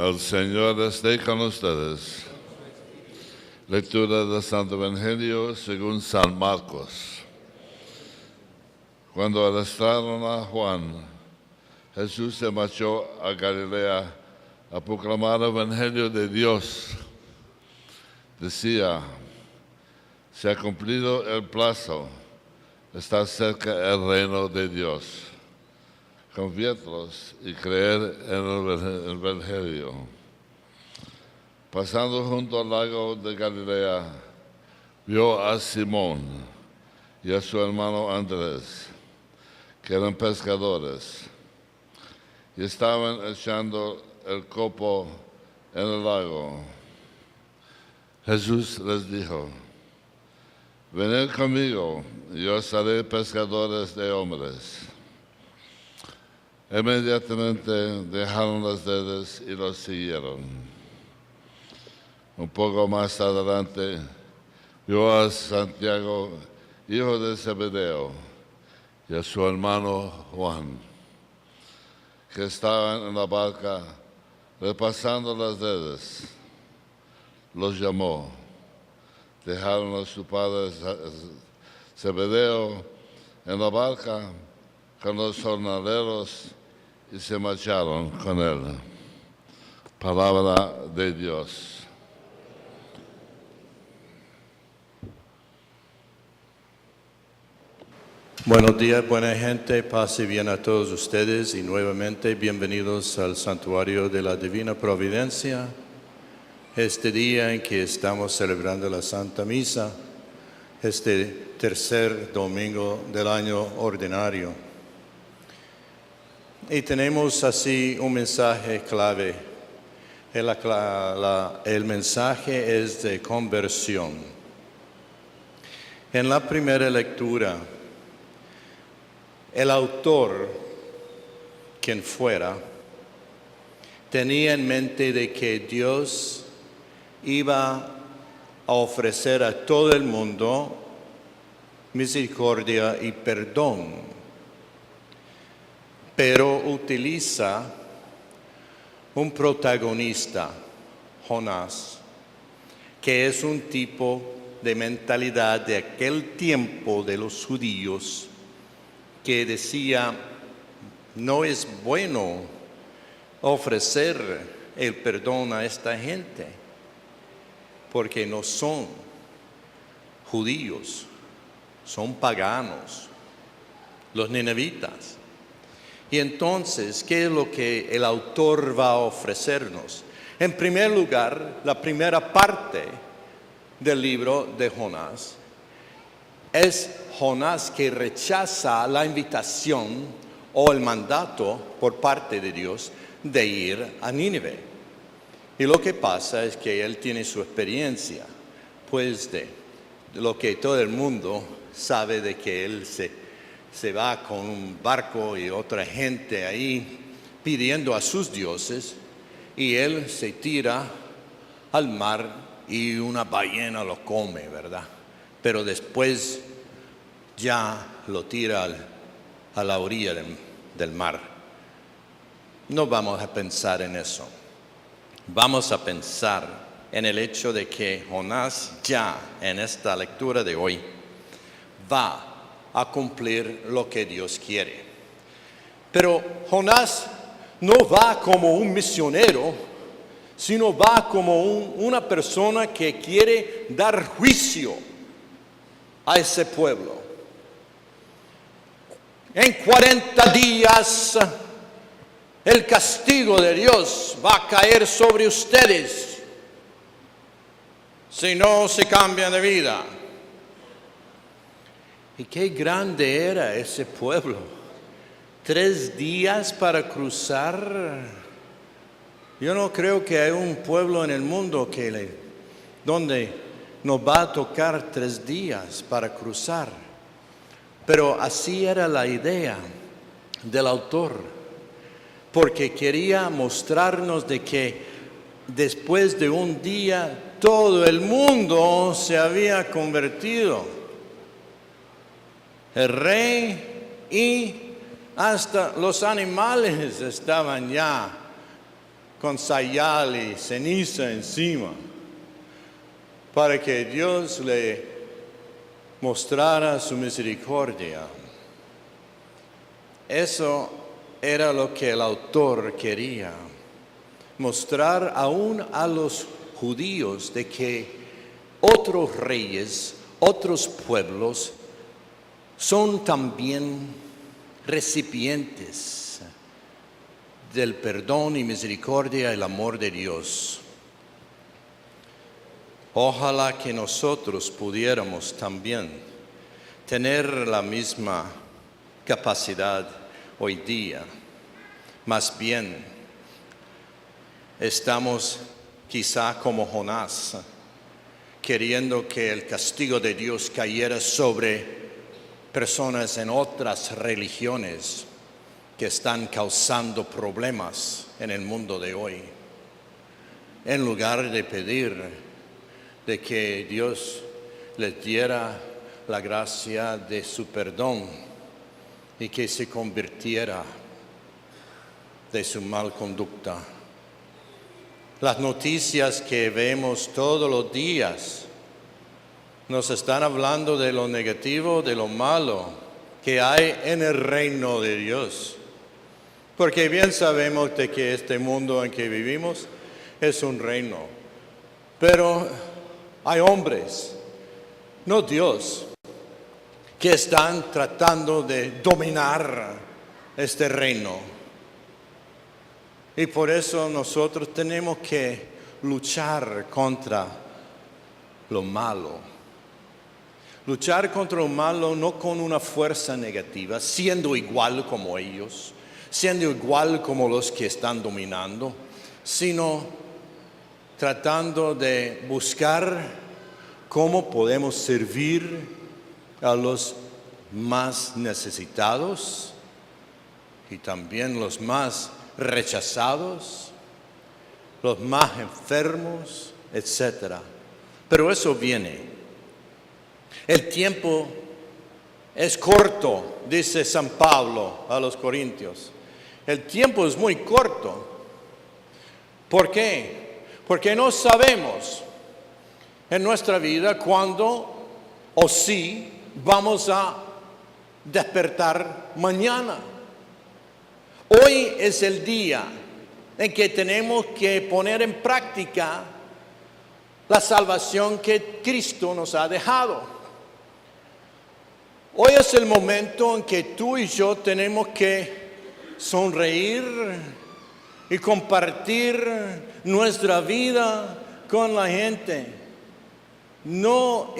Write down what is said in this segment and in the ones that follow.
El Señor esté con ustedes. Lectura del Santo Evangelio según San Marcos. Cuando arrestaron a Juan, Jesús se marchó a Galilea a proclamar el Evangelio de Dios. Decía: se ha cumplido el plazo, está cerca el reino de Dios. Conviértelos y creer en el Evangelio. Pasando junto al lago de Galilea, vio a Simón y a su hermano Andrés, que eran pescadores, y estaban echando el copo en el lago. Jesús les dijo: venid conmigo, y yo os haré pescadores de hombres. Inmediatamente dejaron las redes y los siguieron. Un poco más adelante vio a Santiago, hijo de Zebedeo, y a su hermano Juan, que estaban en la barca repasando las redes. Los llamó. Dejaron a su padre Zebedeo en la barca con los jornaleros y se marcharon con él. Palabra de Dios. Buenos días, buena gente, paz y bien a todos ustedes y nuevamente bienvenidos al Santuario de la Divina Providencia, este día en que estamos celebrando la Santa Misa, este tercer domingo del año ordinario. Y tenemos así un mensaje clave. El mensaje es de conversión. En la primera lectura, el autor, quien fuera, tenía en mente de que Dios iba a ofrecer a todo el mundo misericordia y perdón, pero utiliza un protagonista, Jonás, que es un tipo de mentalidad de aquel tiempo de los judíos, que decía: no es bueno ofrecer el perdón a esta gente, porque no son judíos, son paganos, los ninevitas. Y entonces, ¿qué es lo que el autor va a ofrecernos? En primer lugar, la primera parte del libro de Jonás es Jonás que rechaza la invitación o el mandato por parte de Dios de ir a Nínive. Y lo que pasa es que él tiene su experiencia, pues de lo que todo el mundo sabe, de que él se va con un barco y otra gente ahí pidiendo a sus dioses, y él se tira al mar y una ballena lo come, ¿verdad? Pero después ya lo tira a la orilla del mar. No vamos a pensar en eso. Vamos a pensar en el hecho de que Jonás ya en esta lectura de hoy va a cumplir lo que Dios quiere. Pero Jonás no va como un misionero, sino va como una persona que quiere dar juicio a ese pueblo. En 40 días el castigo de Dios va a caer sobre ustedes si no se cambian de vida. Y qué grande era ese pueblo. 3 días para cruzar. Yo no creo que hay un pueblo en el mundo donde nos va a tocar 3 días para cruzar. Pero así era la idea del autor, porque quería mostrarnos de que después de un día todo el mundo se había convertido. El rey y hasta los animales estaban ya con sayal y ceniza encima, para que Dios le mostrara su misericordia. Eso era lo que el autor quería, mostrar aún a los judíos de que otros reyes, otros pueblos, son también recipientes del perdón y misericordia y el amor de Dios. Ojalá que nosotros pudiéramos también tener la misma capacidad hoy día. Más bien, estamos quizá como Jonás, queriendo que el castigo de Dios cayera sobre personas en otras religiones que están causando problemas en el mundo de hoy, en lugar de pedir de que Dios les diera la gracia de su perdón y que se convirtiera de su mal conducta. Las noticias que vemos todos los días nos están hablando de lo negativo, de lo malo que hay en el reino de Dios. Porque bien sabemos de que este mundo en que vivimos es un reino. Pero hay hombres, no Dios, que están tratando de dominar este reino. Y por eso nosotros tenemos que luchar contra lo malo. Luchar contra lo malo no con una fuerza negativa, siendo igual como ellos, siendo igual como los que están dominando, sino tratando de buscar cómo podemos servir a los más necesitados y también los más rechazados, los más enfermos, etc. Pero eso viene. El tiempo es corto, dice San Pablo a los Corintios. El tiempo es muy corto. ¿Por qué? Porque no sabemos en nuestra vida cuándo o si vamos a despertar mañana. Hoy es el día en que tenemos que poner en práctica la salvación que Cristo nos ha dejado. Hoy es el momento en que tú y yo tenemos que sonreír y compartir nuestra vida con la gente. No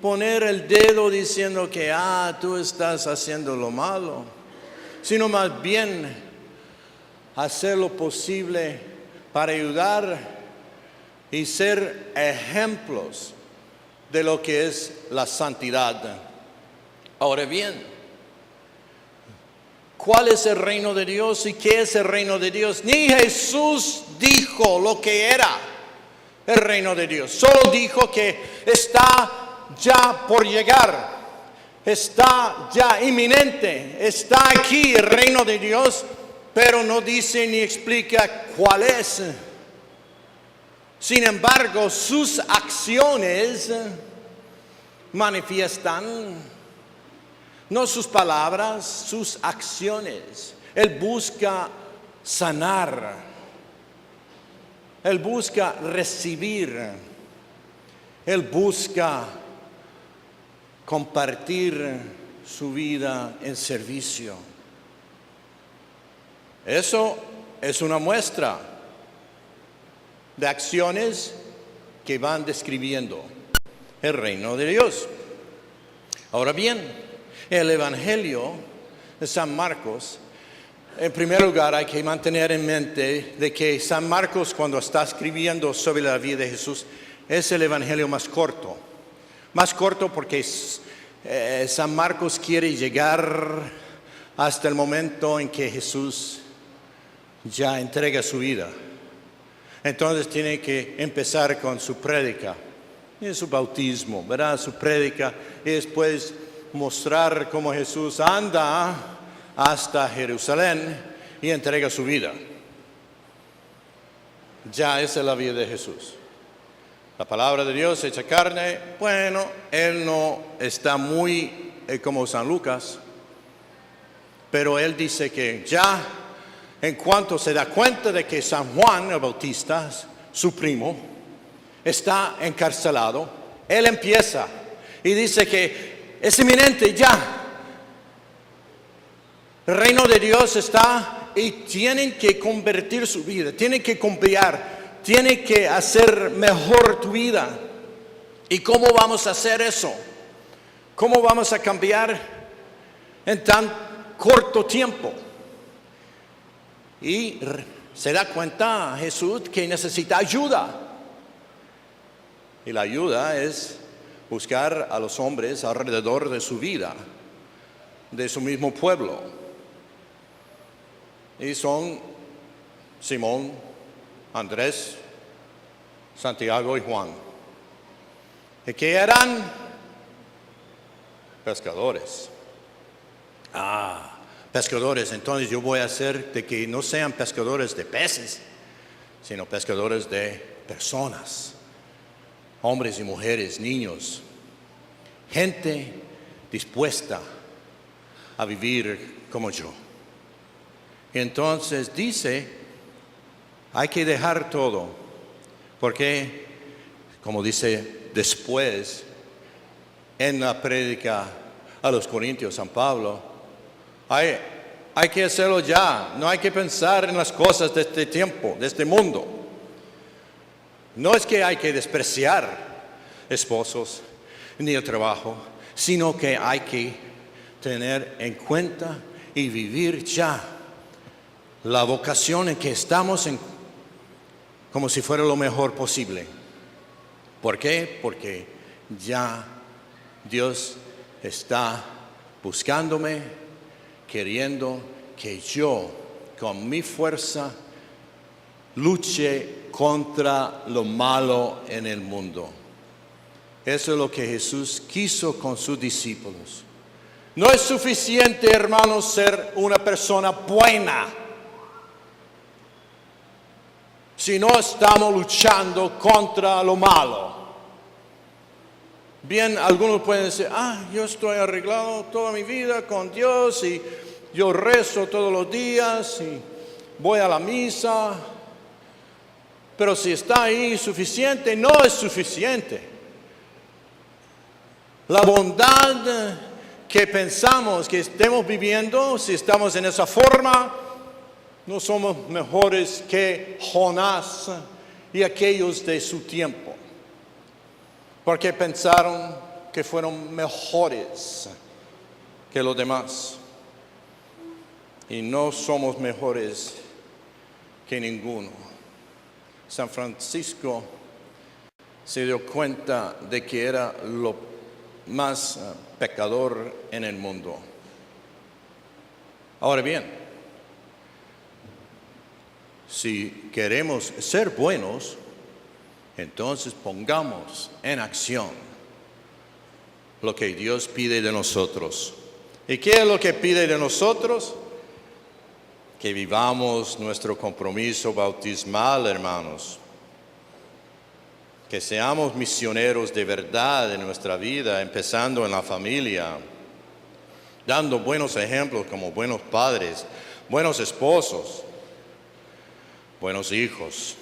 poner el dedo diciendo que tú estás haciendo lo malo, sino más bien hacer lo posible para ayudar y ser ejemplos de lo que es la santidad. Ahora bien, ¿cuál es el reino de Dios y qué es el reino de Dios? Ni Jesús dijo lo que era el reino de Dios. Solo dijo que está ya por llegar, está ya inminente, está aquí el reino de Dios, pero no dice ni explica cuál es. Sin embargo, sus acciones manifiestan, no sus palabras, sus acciones. Él busca sanar. Él busca recibir. Él busca compartir su vida en servicio. Eso es una muestra de acciones que van describiendo el reino de Dios. Ahora bien, el Evangelio de San Marcos, en primer lugar hay que mantener en mente de que San Marcos, cuando está escribiendo sobre la vida de Jesús, es el Evangelio más corto. Más corto porque San Marcos quiere llegar hasta el momento en que Jesús ya entrega su vida. Entonces tiene que empezar con su prédica y su bautismo, ¿verdad? Su prédica y después mostrar cómo Jesús anda hasta Jerusalén y entrega su vida. Ya esa es la vida de Jesús. La palabra de Dios hecha carne, bueno, Él no está muy como San Lucas, pero Él dice que ya en cuanto se da cuenta de que San Juan el Bautista, su primo, está encarcelado, Él empieza y dice que es inminente ya. El reino de Dios está y tienen que convertir su vida, tienen que cambiar, tienen que hacer mejor tu vida. ¿Y cómo vamos a hacer eso? ¿Cómo vamos a cambiar en tan corto tiempo? Y se da cuenta Jesús que necesita ayuda. Y la ayuda es buscar a los hombres alrededor de su vida, de su mismo pueblo. Y son Simón, Andrés, Santiago y Juan. ¿Y qué eran? Pescadores. Pescadores. Entonces yo voy a hacer de que no sean pescadores de peces, sino pescadores de personas. Hombres y mujeres, niños. Gente dispuesta a vivir como yo. Y entonces dice, hay que dejar todo, porque, como dice después, en la prédica a los Corintios, San Pablo, hay que hacerlo ya, no hay que pensar en las cosas de este tiempo, de este mundo. No es que hay que despreciar esposos ni el trabajo, sino que hay que tener en cuenta y vivir ya la vocación en que estamos como si fuera lo mejor posible. ¿Por qué? Porque ya Dios está buscándome, queriendo que yo con mi fuerza luche contra lo malo en el mundo. Eso es lo que Jesús quiso con sus discípulos. No es suficiente, hermanos, ser una persona buena si no estamos luchando contra lo malo. Bien, algunos pueden decir, yo estoy arreglado toda mi vida con Dios y yo rezo todos los días y voy a la misa. Pero si está ahí suficiente, no es suficiente. La bondad que pensamos que estemos viviendo, si estamos en esa forma, no somos mejores que Jonás y aquellos de su tiempo, porque pensaron que fueron mejores que los demás. Y no somos mejores que ninguno. San Francisco se dio cuenta de que era lo más pecador en el mundo. Ahora bien, si queremos ser buenos, entonces pongamos en acción lo que Dios pide de nosotros. ¿Y qué es lo que pide de nosotros? Que vivamos nuestro compromiso bautismal, hermanos. Que seamos misioneros de verdad en nuestra vida, empezando en la familia, dando buenos ejemplos como buenos padres, buenos esposos, buenos hijos.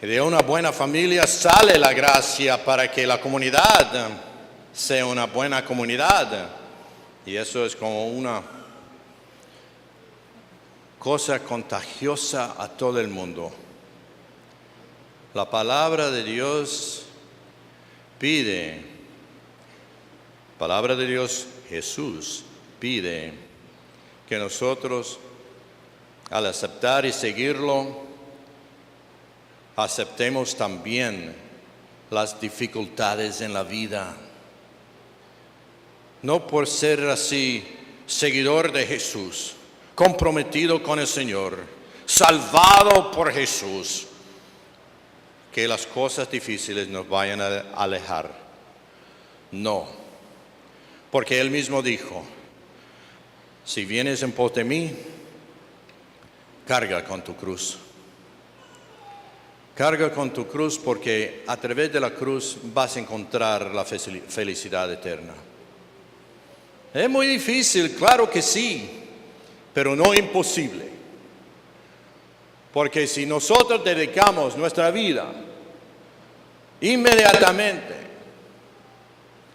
Y de una buena familia sale la gracia para que la comunidad sea una buena comunidad. Y eso es como una cosa contagiosa a todo el mundo. La palabra de Dios Jesús pide que nosotros, al aceptar y seguirlo, aceptemos también las dificultades en la vida. No por ser así seguidor de Jesús, comprometido con el Señor, salvado por Jesús, que las cosas difíciles nos vayan a alejar. No, porque Él mismo dijo, si vienes en pos de mí, carga con tu cruz. Carga con tu cruz porque a través de la cruz vas a encontrar la felicidad eterna. Es muy difícil, claro que sí, pero no imposible. Porque si nosotros dedicamos nuestra vida inmediatamente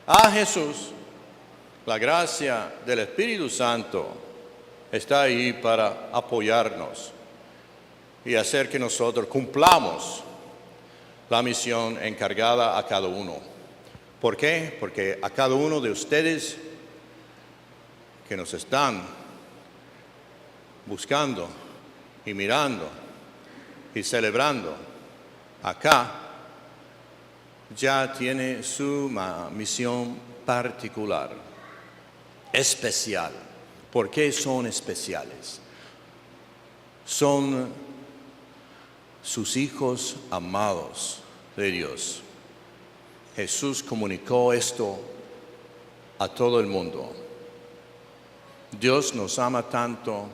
a Jesús, la gracia del Espíritu Santo está ahí para apoyarnos y hacer que nosotros cumplamos la misión encargada a cada uno. ¿Por qué? Porque a cada uno de ustedes que nos están buscando y mirando y celebrando acá, ya tiene su misión particular, especial. ¿Por qué son especiales? Son sus hijos amados de Dios. Jesús comunicó esto a todo el mundo. Dios nos ama tanto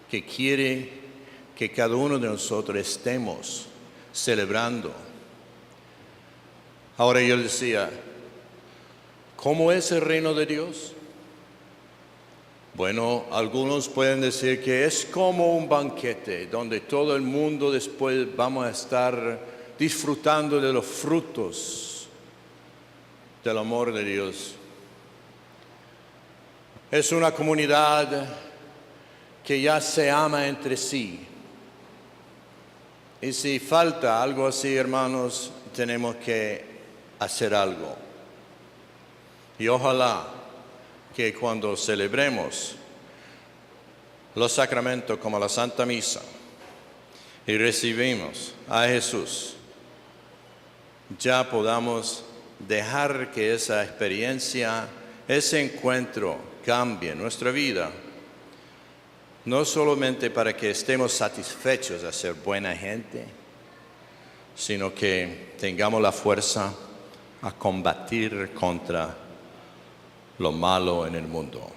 que quiere que cada uno de nosotros estemos celebrando. Ahora yo decía, ¿cómo es el reino de Dios? Bueno, algunos pueden decir que es como un banquete donde todo el mundo después vamos a estar disfrutando de los frutos del amor de Dios. Es una comunidad que ya se ama entre sí. Y si falta algo así, hermanos, tenemos que hacer algo. Y ojalá que cuando celebremos los sacramentos como la Santa Misa y recibimos a Jesús, ya podamos dejar que esa experiencia, ese encuentro cambie nuestra vida, no solamente para que estemos satisfechos de ser buena gente, sino que tengamos la fuerza a combatir contra lo malo en el mundo.